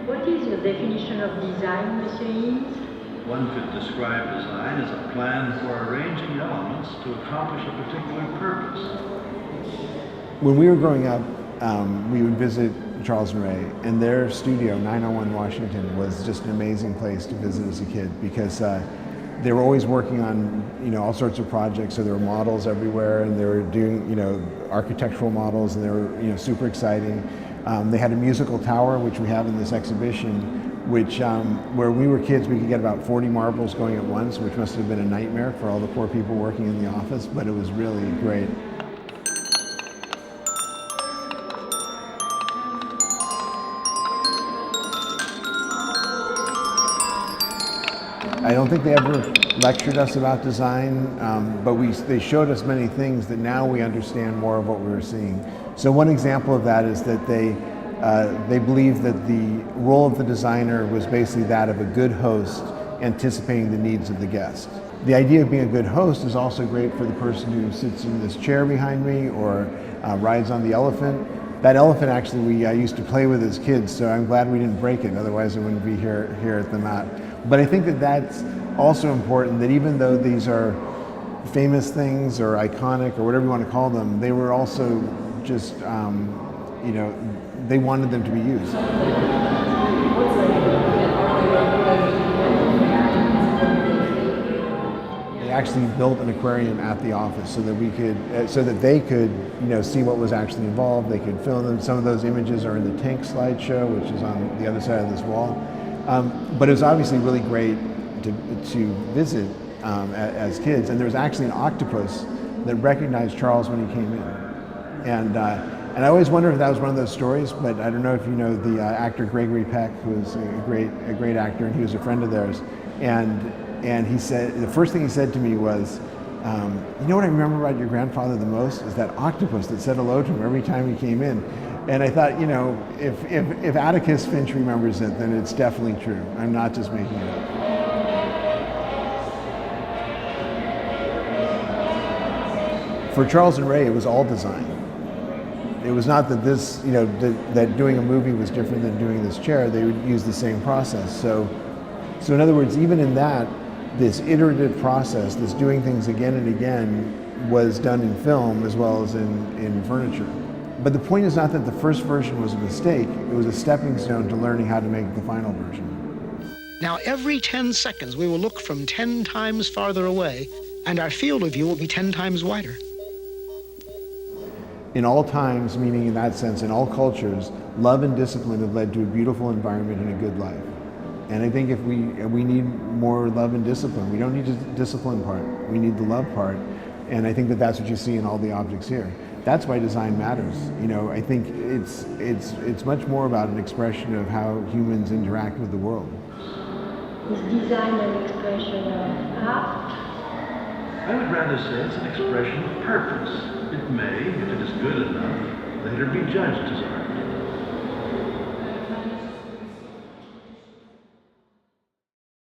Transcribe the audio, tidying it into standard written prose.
What is your definition of design, Monsieur Eames? One could describe design as a plan for arranging elements to accomplish a particular purpose. When we were growing up, we would visit Charles and Ray, and their studio, 901 Washington, was just an amazing place to visit as a kid because they were always working on all sorts of projects. So there were models everywhere, and they were doing architectural models, and they were super exciting. They had a musical tower, which we have in this exhibition, which where we were kids, we could get about 40 marbles going at once, which must have been a nightmare for all the poor people working in the office, but it was really great. I don't think they ever lectured us about design, but they showed us many things that now we understand more of what we were seeing. So one example of that is that they believed that the role of the designer was basically that of a good host anticipating the needs of the guest. The idea of being a good host is also great for the person who sits in this chair behind me or rides on the elephant. That elephant actually we used to play with as kids, so I'm glad we didn't break it, otherwise it wouldn't be here at the Maat. But I think that that's also important, that even though these are famous things or iconic or whatever you want to call them, they were also just, they wanted them to be used. They actually built an aquarium at the office so that they could, see what was actually involved. They could film them. Some of those images are in the tank slideshow, which is on the other side of this wall. But it was obviously really great to visit as kids, and there was actually an octopus that recognized Charles when he came in, and I always wonder if that was one of those stories. But I don't know if you know the actor Gregory Peck, who was a great actor, and he was a friend of theirs, and he said the first thing he said to me was, you know what I remember about your grandfather the most is that octopus that said hello to him every time he came in. And I thought, if Atticus Finch remembers it, then it's definitely true. I'm not just making it up. For Charles and Ray, it was all design. It was not that this, that doing a movie was different than doing this chair. They would use the same process. So in other words, even in that, this iterative process, this doing things again and again, was done in film as well as in furniture. But the point is not that the first version was a mistake, it was a stepping stone to learning how to make the final version. Now every 10 seconds we will look from 10 times farther away, and our field of view will be 10 times wider. In all times, meaning in that sense, in all cultures, love and discipline have led to a beautiful environment and a good life. And I think if we need more love and discipline. We don't need the discipline part, we need the love part. And I think that that's what you see in all the objects here. That's why design matters. I think it's much more about an expression of how humans interact with the world. Is design an expression of art? I would rather say it's an expression of purpose. It may, if it is good enough, later be judged as art.